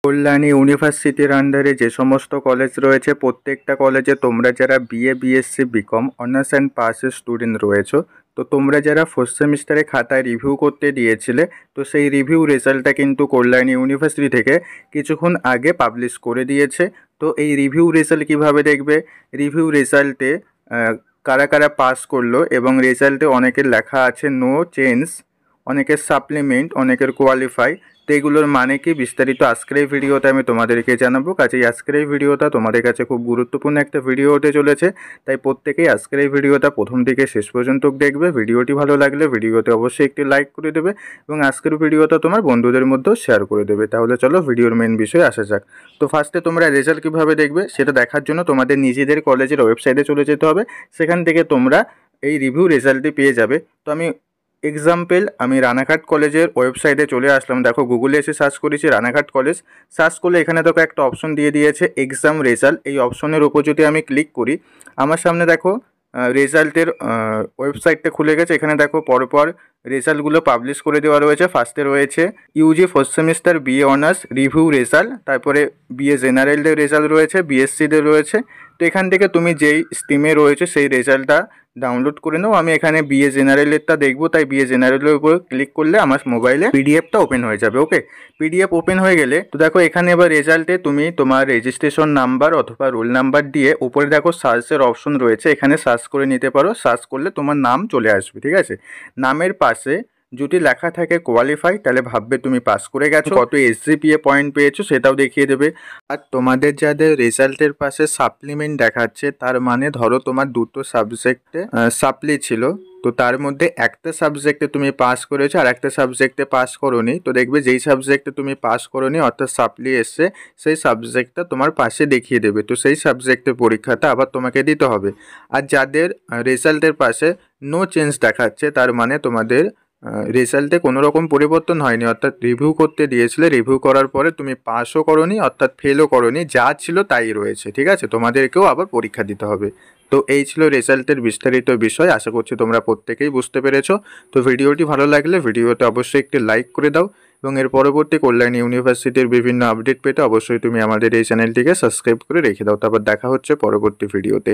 কল্যাণী ইউনিভার্সিটির আন্ডারে যে সমস্ত কলেজ রয়েছে প্রত্যেকটা কলেজে তোমরা যারা BA BSc BCom honours and পাসের স্টুডেন্ট রয়েছো, তো তোমরা যারা ফার্স্ট সেমিস্টারে খাতায় রিভিউ করতে দিয়েছিলে, তো সেই রিভিউ রেজাল্টটা কিন্তু কল্যাণী ইউনিভার্সিটি থেকে কিছুক্ষণ আগে পাবলিশ করে দিয়েছে। তো এই রিভিউ রেজাল্ট কিভাবে দেখবে? রিভিউ রেজাল্টে কারা কারা পাস করলো এবং রেজাল্টে অনেকের লেখা আছে নো চেঞ্জ, অনেকের সাপ্লিমেন্ট, অনেকের কোয়ালিফাই। তো এগুলোর মানে কি বিস্তারিত আজকের এই ভিডিওতে আমি তোমাদেরকে জানাবো। কাজেই আজকের এই ভিডিওটা তোমাদের কাছে খুব গুরুত্বপূর্ণ একটা ভিডিও হতে চলেছে, তাই প্রত্যেকেই আজকের এই ভিডিওটা প্রথম থেকে শেষ পর্যন্ত দেখবে। ভিডিওটি ভালো লাগলে ভিডিওতে অবশ্যই একটি লাইক করে দেবে এবং আজকের ভিডিওটা তোমার বন্ধুদের মধ্যেও শেয়ার করে দেবে। তাহলে চলো ভিডিওর মেন বিষয়ে আসা যাক। তো ফার্স্টে তোমরা রেজাল্ট কীভাবে দেখবে সেটা দেখার জন্য তোমাদের নিজেদের কলেজের ওয়েবসাইটে চলে যেতে হবে। সেখান থেকে তোমরা এই রিভিউ রেজাল্টটি পেয়ে যাবে। তো আমি রানাঘাট কলেজের ওয়েবসাইটে চলে আসলাম। দেখো গুগলে এসে সার্চ করেছি রানাঘাট কলেজ। সার্চ করলে এখানে দেখো একটা অপশন দিয়ে দিয়েছে এক্সাম রেজাল্ট। এই অপশনের উপর যদি আমি ক্লিক করি, আমার সামনে দেখো রেজাল্টের ওয়েবসাইটটা খুলে গেছে। এখানে দেখো পরপর রেজাল্টগুলো পাবলিশ করে দেওয়া রয়েছে। ফার্স্টে রয়েছে Yuji first semester BA honours review result, তারপরে বিএ জেনারেলদের রেজাল্ট রয়েছে, বিএসসিদের রয়েছে। তো এখান থেকে তুমি যেই স্ট্রিমে রয়েছে সেই রেজাল্টটা ডাউনলোড করে নাও। আমি এখানে বিএ জেনারেলেরটা দেখবো, তাই বিএ জেনারেলের উপর ক্লিক করলে আমার মোবাইলে পিডিএফটা ওপেন হয়ে যাবে। ওকে, পিডিএফ ওপেন হয়ে গেলে তো দেখো এখানে এবার রেজাল্টে তুমি তোমার রেজিস্ট্রেশন নাম্বার অথবা রোল নাম্বার দিয়ে উপরে দেখো সার্চের অপশন রয়েছে, এখানে সার্চ করে নিতে পারো। সার্চ করলে তোমার নাম চলে আসবে, ঠিক আছে। নামের পাশে যদি লেখা থাকে কোয়ালিফাই, তাহলে ভাববে তুমি পাস করে গেছো। কত এসজিপিএ পয়েন্ট পেয়েছো সেটাও দেখিয়ে দেবে। আর তোমাদের যাদের রেজাল্টের পাশে সাপ্লিমেন্ট দেখাচ্ছে, তার মানে ধরো তোমার দুটো সাবজেক্টে সাপ্লি ছিল, তো তার মধ্যে একটা সাবজেক্টে তুমি পাস করেছো আর একটা সাবজেক্টে পাস করোনি। তো দেখবে যেই সাবজেক্টে তুমি পাস করোনি অর্থাৎ সাপ্লি এসছে, সেই সাবজেক্টটা তোমার পাশে দেখিয়ে দেবে। তো সেই সাবজেক্টের পরীক্ষাটা আবার তোমাকে দিতে হবে। আর যাদের রেজাল্টের পাশে নো চেঞ্জ দেখাচ্ছে, তার মানে তোমাদের রেজাল্টে কোনো রকম পরিবর্তন হয়নি, অর্থাৎ রিভিউ করতে দিয়েছিলে, রিভিউ করার পরে তুমি পাসও করোনি অর্থাৎ ফেলও করোনি, যা ছিল তাই রয়েছে, ঠিক আছে। তোমাদেরকেও আবার পরীক্ষা দিতে হবে। তো এই ছিল রেজাল্টের বিস্তারিত বিষয়। আশা করছি তোমরা প্রত্যেকেই বুঝতে পেরেছো। তো ভিডিওটি ভালো লাগলে ভিডিওতে অবশ্যই একটি লাইক করে দাও এবং এর পরবর্তী কল্যাণী ইউনিভার্সিটির বিভিন্ন আপডেট পেতে অবশ্যই তুমি আমাদের এই চ্যানেলটিকে সাবস্ক্রাইব করে রেখে দাও। তারপর দেখা হচ্ছে পরবর্তী ভিডিওতে।